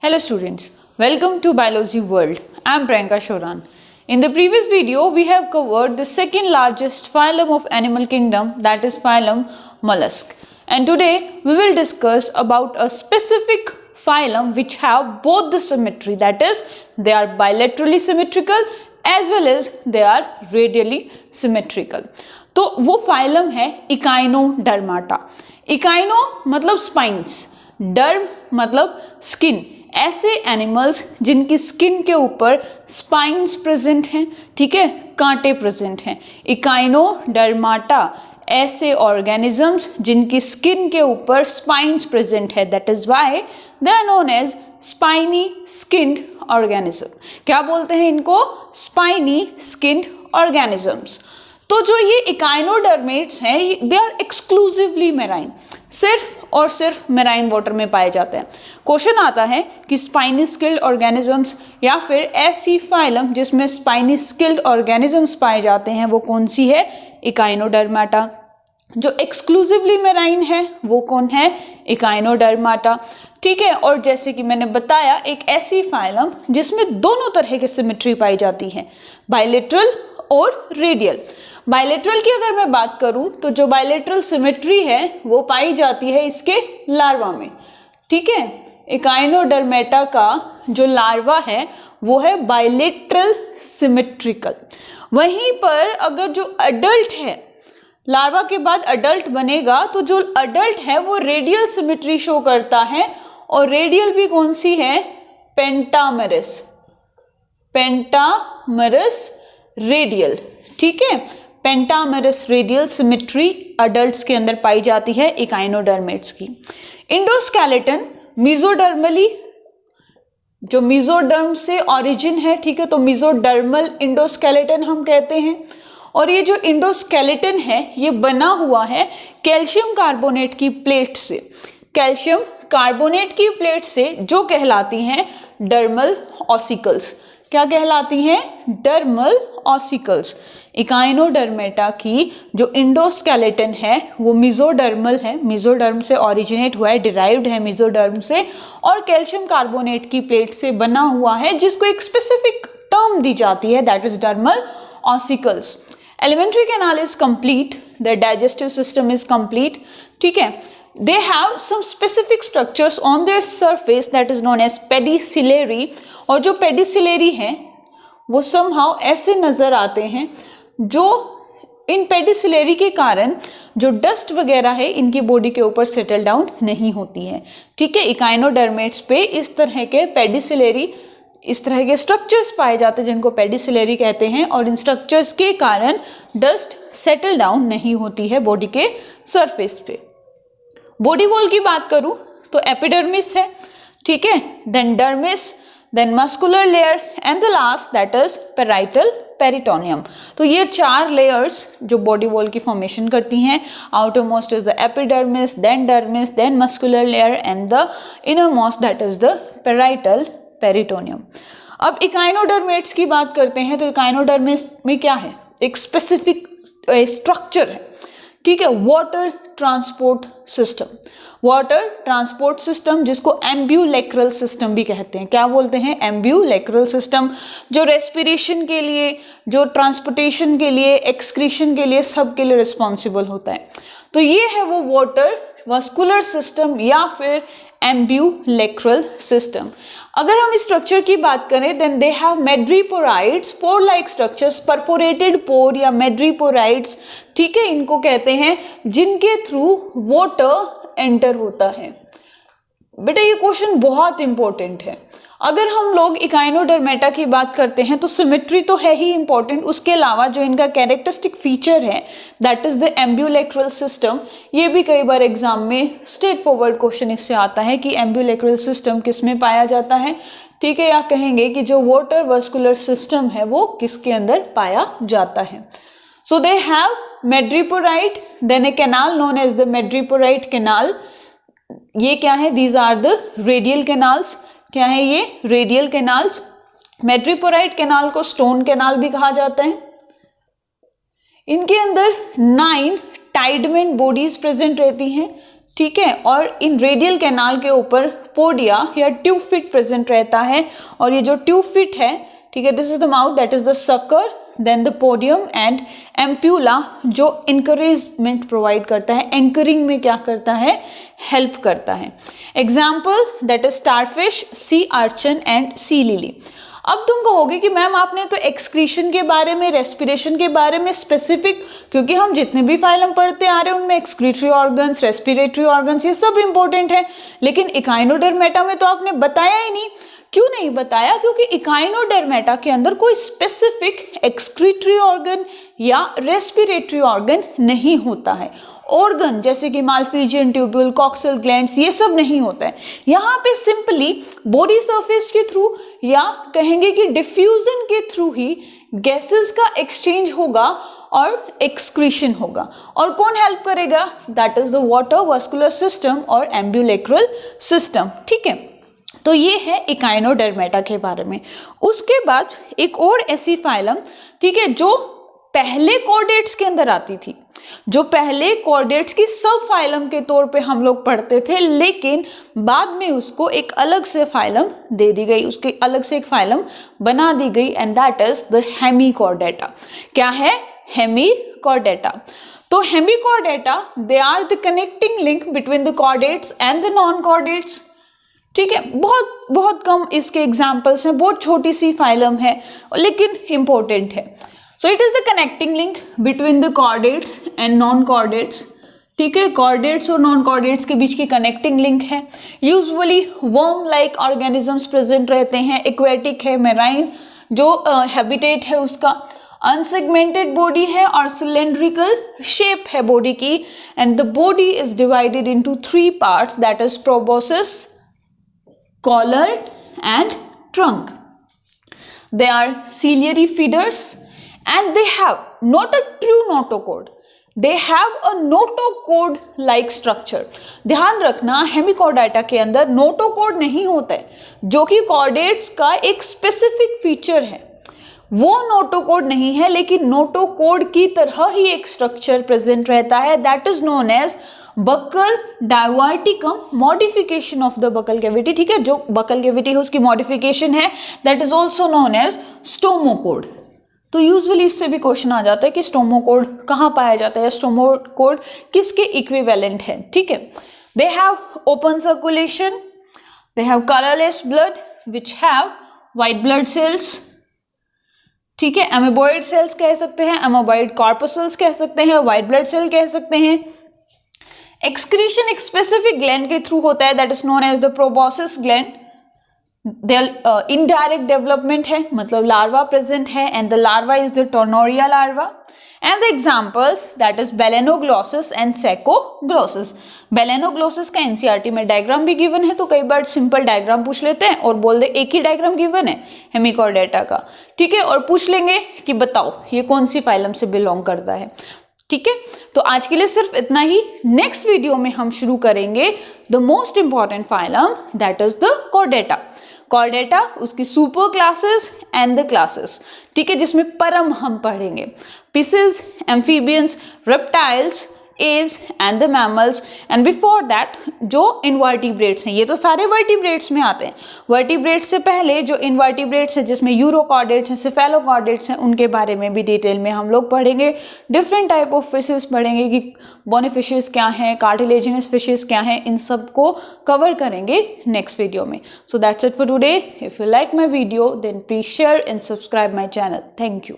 Hello students, welcome to Biology World. I am Priyanka Shoran. In the previous video, we have covered the second largest phylum of animal kingdom, that is phylum mollusk. And today we will discuss about a specific phylum which have both the symmetry, that is they are bilaterally symmetrical as well as they are radially symmetrical. तो वो phylum है Echinodermata. इकाइनो मतलब spines, डर्म मतलब skin. ऐसे animals जिनकी skin के ऊपर spines present हैं, ठीक है, कांटे प्रेजेंट हैं. इकाइनोडर्माटा ऐसे ऑर्गेनिजम्स जिनकी स्किन के ऊपर स्पाइन्स प्रेजेंट है, that is why they are known as spiny skinned organism. क्या बोलते हैं इनको? Spiny skinned organisms. तो जो ये इकाइनोडर्मेट्स हैं दे आर एक्सक्लूसिवली मेराइन, सिर्फ और सिर्फ मेराइन वाटर में पाए जाते हैं. क्वेश्चन आता है कि स्पाइनी स्किल्ड ऑर्गेनिजम्स या फिर ऐसी फाइलम जिसमें स्पाइनी स्किल्ड ऑर्गेनिजम्स पाए जाते हैं वो कौन सी है? इकाइनोडर्माटा. जो एक्सक्लूसिवली मेराइन है वो कौन है? इकाइनोडर्माटा. ठीक है, और जैसे कि मैंने बताया एक ऐसी फाइलम जिसमें दोनों तरह की सिमेट्री पाई जाती है, बायलेटरल और रेडियल. बायलेटरल की अगर मैं बात करूं तो जो बायलेटरल सिमेट्री है वो पाई जाती है इसके लार्वा में. ठीक है, इकाइनोडर्मेटा का जो लार्वा है वो है बायलेटरल सिमेट्रिकल. वहीं पर अगर जो अडल्ट है, लार्वा के बाद अडल्ट बनेगा तो जो अडल्ट है वो रेडियल सिमेट्री शो करता है. और रेडियल भी कौन सी है? पेंटामेरस. Pentamerous radial. ठीक है, पेंटामेरस रेडियल सिमेट्री अडल्ट्स के अंदर पाई जाती है इकाइनोडर्मेट्स की. इंडोस्केलेटन मीजोडर्मली, जो मीजोडर्म से ऑरिजिन है, ठीक है, तो मीजोडर्मल इंडोस्केलेटन हम कहते हैं. और ये जो इंडोस्केलेटन है ये बना हुआ है कैल्शियम कार्बोनेट की प्लेट से. कैल्शियम कार्बोनेट की प्लेट से जो कहलाती हैं डर्मल ऑसिकल्स. क्या कहलाती हैं? Dermal ossicles. इकाइनोडर्मेटा की जो इंडोस्केलेटन है वो मीजोडर्मल है, मीजोडर्म से ऑरिजिनेट हुआ है, डिराइव्ड है मीजोडर्म से, और कैल्शियम कार्बोनेट की प्लेट से बना हुआ है जिसको एक स्पेसिफिक टर्म दी जाती है, that is dermal ossicles. Alimentary canal is complete, the digestive system is complete. ठीक है, they have some specific structures on their surface that is known as pedicellary. और जो pedicellary हैं वो somehow ऐसे नजर आते हैं जो इन pedicellary के कारण जो डस्ट वगैरह है इनकी बॉडी के ऊपर सेटल डाउन नहीं होती है. ठीक है, इकाइनोडर्मेट्स पे इस तरह के pedicellary, इस तरह के स्ट्रक्चर्स पाए जाते हैं जिनको पेडिसिलरी कहते हैं, और इन स्ट्रक्चर्स के कारण डस्ट सेटल डाउन नहीं होती है बॉडी के सरफेस पे. बॉडी वॉल की बात करूं तो एपिडर्मिस है, ठीक है, then dermis, then muscular layer and the last that is parietal peritoneum. तो ये चार लेयर्स जो बॉडी वॉल की फॉर्मेशन करती हैं. Outermost is the epidermis, then dermis, then muscular layer and the innermost that is the parietal peritoneum. अब echinoderms की बात करते हैं तो इकाइनोडर्मेट्स में क्या है? एक स्पेसिफिक स्ट्रक्चर है, ठीक है, water transport system. Water transport system जिसको एम्ब्यूलेक्रल सिस्टम भी कहते हैं. क्या बोलते हैं? एम्ब्यूलेक्रल सिस्टम, जो रेस्पिरेशन के लिए, जो ट्रांसपोर्टेशन के लिए, एक्सक्रीशन के लिए, सब के लिए रिस्पॉन्सिबल होता है. तो ये है वो वाटर वास्कुलर सिस्टम या फिर एम्ब्यूलेक्रल सिस्टम. अगर हम इस स्ट्रक्चर की बात करें then they have madreporites, pore like structures, perforated pore या मेड्रीपोराइड्स. ठीक है, इनको कहते हैं जिनके थ्रू वाटर एंटर होता है. बेटा ये क्वेश्चन बहुत इंपॉर्टेंट है. अगर हम लोग इकाइनोडर्मेटा की बात करते हैं तो सिमेट्री तो है ही इंपॉर्टेंट, उसके अलावा जो इनका कैरेक्टरिस्टिक फीचर है दैट इज द एम्ब्यूलेक्रल सिस्टम. ये भी कई बार एग्जाम में स्ट्रेट फॉरवर्ड क्वेश्चन इससे आता है कि एम्ब्यूलेक्रल सिस्टम किस में पाया जाता है. ठीक है, या कहेंगे कि जो वाटर वास्कुलर सिस्टम है वो किसके अंदर पाया जाता है. So they have madreporite, then a canal known as the madreporite canal. ये क्या है? These are the radial canals. क्या है ये? Radial canals. मेड्रीपोराइड कैनाल को स्टोन कैनाल भी कहा जाता है. इनके अंदर 9 टाइडमेन बॉडीज प्रेजेंट रहती हैं. ठीक है, और इन रेडियल कैनाल के ऊपर पोडिया या ट्यूब फिट प्रेजेंट रहता है, और ये जो ट्यूब फिट है, ठीक है, this is the mouth, that is the sucker, then the podium and ampulla जो इंकरेजमेंट प्रोवाइड करता है, एंकरिंग में क्या करता है, हेल्प करता है। एग्जाम्पल दैट इज स्टारफिश, सी अर्चन एंड सी लिली। अब तुम कहोगे कि मैम आपने तो एक्सक्रीशन के बारे में, रेस्पिरेशन के बारे में स्पेसिफिक, क्योंकि हम जितने भी फाइलम पढ़ते आ रहे हैं उनमें एक्सक्रीटरी ऑर्गन्स, रेस्पिरेटरी ऑर्गन्स ये सब इंपॉर्टेंट है, लेकिन इकाइनोडर्मेटा में तो आपने बताया ही नहीं। क्यों नहीं बताया? क्योंकि इकाइनोडर्मेटा के अंदर कोई स्पेसिफिक एक्सक्रीटरी ऑर्गन या रेस्पिरेटरी ऑर्गन नहीं होता है। ऑर्गन जैसे कि माल्फिजियन ट्यूब्यूल, कॉक्सियल ग्लैंड्स, ये सब नहीं होता है। यहाँ पे सिंपली बॉडी सरफेस के थ्रू या कहेंगे कि डिफ्यूजन के थ्रू ही गैसेस का एक्सचेंज होगा और एक्सक्रीशन होगा। और कौन हेल्प करेगा? That is the water vascular system और एम्ब्यूलेक्रल सिस्टम। ठीक है, तो ये है इकाइनोडर्मेटा के बारे में। उसके बाद एक और ऐसी फाइलम, ठीक है, जो पहले कॉर्डेट्स के अंदर आती थी, जो पहले कॉर्डेट्स की सब फाइलम के तौर पे हम लोग पढ़ते थे, लेकिन बाद में उसको एक अलग से फाइलम दे दी गई, उसके अलग से एक फाइलम बना दी गई, and that is the Hemichordata. क्या है? हेमिकॉर्डेटा। तो Hemichordata they are the connecting link between the chordates and the non chordates. ठीक है, बहुत बहुत कम इसके एग्जाम्पल्स हैं, बहुत छोटी सी फाइलम है लेकिन इंपॉर्टेंट है। So it is the connecting link between the chordates and non chordates. ठीक है, कॉर्डेट्स और नॉन कॉर्डेट्स के बीच की कनेक्टिंग लिंक है। Usually worm like organisms present रहते हैं, एक्वेटिक है, मेराइन जो हैबिटेट है उसका, अनसेगमेंटेड बॉडी है और सिलेंड्रिकल शेप है बॉडी की, and the body is divided into 3 parts, that is proboscis, collar and trunk. They are ciliary feeders and they have not a true notochord, they have a notochord like structure. ध्यान रखना, Hemichordata के अंदर notochord नहीं होता है, जो कि chordates का एक स्पेसिफिक फीचर है। वो नोटोकोड नहीं है, लेकिन नोटोकोड की तरह ही एक स्ट्रक्चर प्रेजेंट रहता है, that is known as buccal diverticulum modification of the buccal cavity. ठीक है, जो बकल कैविटी है उसकी मॉडिफिकेशन है, that is also known as stomochord. तो यूजुअली इससे भी क्वेश्चन आ जाता है कि स्टोमोकोड कहाँ पाया जाता है, स्टोमोकोड किसके इक्विवेलेंट है। ठीक है, they have open circulation, they have colourless blood which have white blood cells. ठीक है, एमेबॉइड सेल्स कह सकते हैं, एमेबॉइड कॉर्पसल्स कह सकते हैं, व्हाइट ब्लड सेल कह सकते हैं। एक्सक्रीशन एक स्पेसिफिक ग्लैंड के थ्रू होता है, that is known as the proboscis gland. There indirect development है, मतलब लार्वा प्रेजेंट है, and the larva is the tornaria larva, and the examples that is balanoglossus and saccoglossus. Balanoglossus का NCERT में diagram भी given है, तो कई बार simple diagram पूछ लेते हैं और बोल दे एक ही डायग्राम गिवन है हेमिकॉर्डेटा का। ठीक है, और पूछ लेंगे कि बताओ ये कौन सी फाइलम से बिलोंग करता है। ठीक है, तो आज के लिए सिर्फ इतना ही। नेक्स्ट वीडियो में हम शुरू करेंगे the most important phylum, that is the chordata. Chordata, उसकी super classes and the classes. ठीक है, जिसमें परम हम पढ़ेंगे, pisces, amphibians, reptiles, aves and the mammals, and before that जो इनवर्टिब्रेट्स हैं, ये तो सारे वर्टिब्रेट्स में आते हैं। वर्टिब्रेट्स से पहले जो इनवर्टिब्रेट्स हैं, जिसमें यूरोकॉर्डेट्स हैं, सेफेलोकॉर्डेट्स हैं, उनके बारे में भी डिटेल में हम लोग पढ़ेंगे। डिफरेंट टाइप ऑफ फिशेस पढ़ेंगे कि बोनीफिशेस क्या हैं, कार्टिलेजिनस फिशेस क्या हैं, इन सब को कवर करेंगे नेक्स्ट वीडियो में। So that's it for today. If you like my video then please share and subscribe my channel. Thank you.